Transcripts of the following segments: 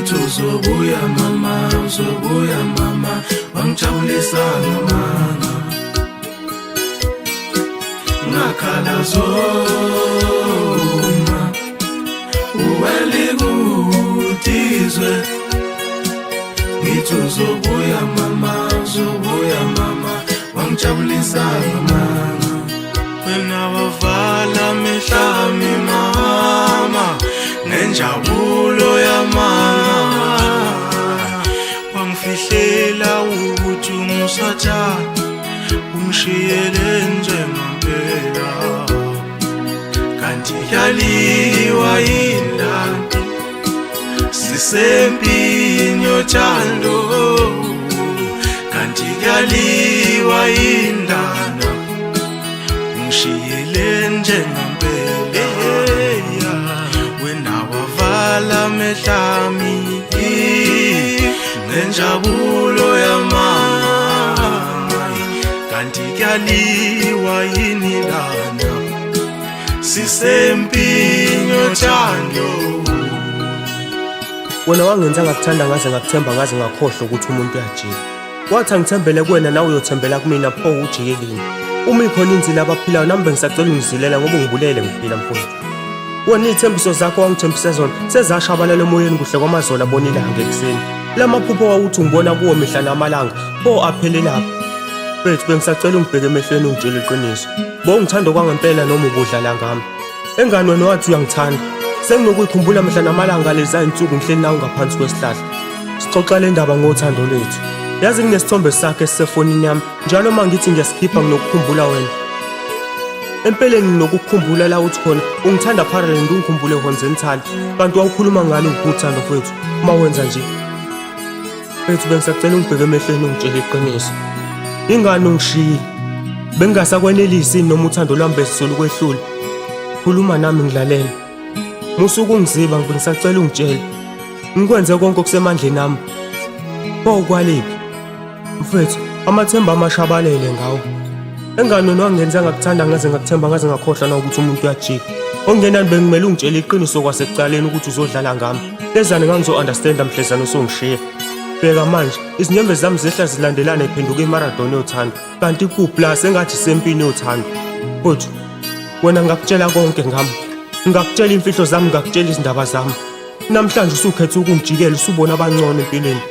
ngithi uzobuya mama wangijabulisa ngamanga ngakhala zoma uweli kutizwe ngithi uzobuya mama wangijabulisa ngamanga wena wavala mehlami mama nenjabulo yamama wangifihlela ukuthi umusathana ungishiyele njengempela kanti yaliwa yindalo sisempini yothando kanti yaliwa yindalo ungishiyele njengempela wena wavala mehlami nenjabulo yamama kanti yaliwa yini lana sisempini yothando. Wena wangenza ngakuthanda ngaze ngakuthemba ngaze ngakhohlwa ukuthi umuntu uyajika. Wathi angithembele kuwena nawe uyothembela kumina pho ujikelini. Uma ikhona inzila abaphilayo nami bengisacela ungizilela ngoba ngibulele ngiphila mfowethu. Wena ithembiso zakho wangithembisa zona sezashabalala emoyeni kuhle kwamazolo abona ilanga ekuseni. Lamaphupho wawuthi ngibona kuwo mihla namalanga pho aphelelaphi. Bethu bengisacela ungibheke emehlweni ungitshele iqiniso. Bongithanda kwangempela noma ubudlala ngami. Engane wena wathi uyangithanda. Senginokuyikhumbula mihla namalanga leza insuku ngihleli nawe ngaphansi kwesihlahla. Sixoxa le ndaba ngothando lethu. Yazi nginesithombe sakhe esisefonini yami. Njalo mangithi ngiyasikhipha nginokukhumbula wena. Empeleni nginokukhumbula la uthi khona ungithanda parallel ngikhumbule Honzentali. Kanti wawukhuluma ngalo ukuthanda kwethu. Uma wenza nje. Bethu bengisacela ungibheke emehlweni ungitshele iqiniso. Ingane ungishiyile. Bengasakwenelisi noma uthando lwami besisolo kwehlula. Khuluma nami ngilalela. Musuku ungiziba ngisacela ungitshele. Ngikwenze konke okusemandleni nami. Pho kwaliphi? Mfethu, amathemba amashabalele ngawo. Engane nongenza ngakuthanda ngaze ngakuthemba ngaze ngakhohlwa na ukuthi umuntu uyajika. Ongenani bengimele ungitshele iqiniso kwasekuqaleni ukuthi uzodlala ngami. Lezane ngangizo-understanda mhlezana usongishiya. Bheka manje, izinyembe zami zehla zilandelana iphenduka imarathon yothando. Kanti ku-plus engathi sempini yothando. Kodwa, wena ngakutshela konke ngami. Ngakutshela imfihlo zami ngakutshela izindaba zami. Namhlanje usukhetha ukungijikela usubona abangcono empilweni.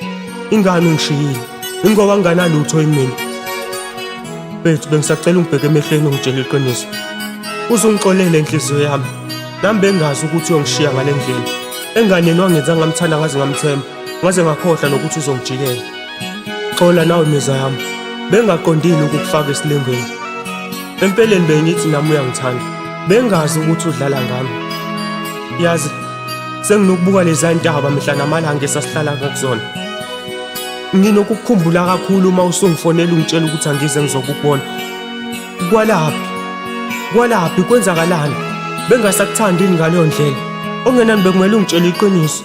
Ingane ungishiyile. Ingoba nganalutho emini. Bethu bengisacela ungibheke emehlweni ungitshele iqiniso. Uzungixolele inhliziyo yami. Nami bengazi ukuthi uyongishiya ngale ndlela. Engane wangenza ngamthanda ngaze ngamthemba. Ngaze ngakhohlwa nokuthi uzongijikela. Xola nawe imizwa yami. Bengaqondile ukukufaka esilengweni. Empeleni bengithi nami uyangithanda. Bengazi ukuthi udlala ngami. Yazi, senginokubuka lezi ntaba mihla namalanga esasihlala ngakuzona. Nginokukukhumbula kakhulu uma usungifonela ungitshela ukuthi angize ngizokubona. Kwalaphi kwenzakalani? Bengasakuthandi ngaleyo ndlela. Ongenani bekumele ungitshele iqiniso.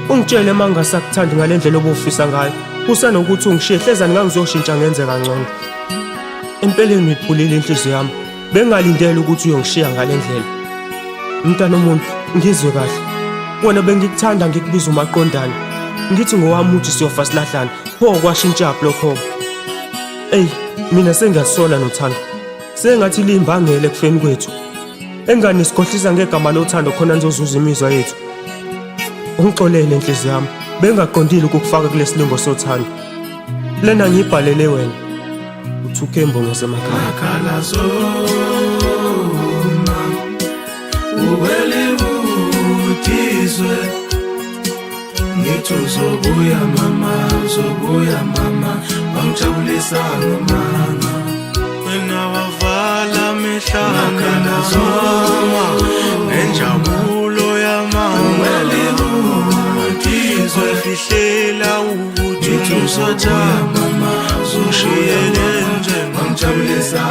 Ungitshele mangasakuthandi ngale ndlela obufisa ngayo. Kusanokuthi ungishiye hlezani ngangizoshintsha ngenze kangcono. Empeleni ngipulile inhliziyo yami. Bengalindele ukuthi uyongishiya ngale ndlela. Mntana omuntu, ngizwe kahle. Wena bengikuthanda ngikubiza umaqondana. Ngithi ngowami uthi siyofa silahlana. Pho kwashintsha lokho. Mina sengiyasola nothando. Sengathi limbangele ekufeni kwethu. Engane sikhohlisa ngegama lothando khona nizozuza imizwa yethu. Ungixolele inhliziyo yami. Bengaqondile ukukufaka kulesilingo sothando. Lena ngibhalele wena. Uthukembo ngasemakhaya. Ngakhala zoma uweli kutizwe ngithi uzobuya mama wangijabulisa ngamanga wena wavala mehlami ngakhala zoma nenjabulo yamama uweli kutizwe fihlela ukuthi uzothanda uzongishiyele njengempela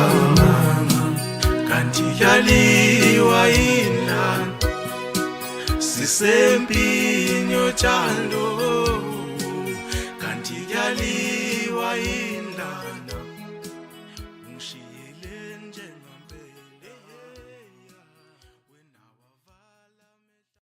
kanti yaliwa yindalo sisempini yothando kanti yaliwa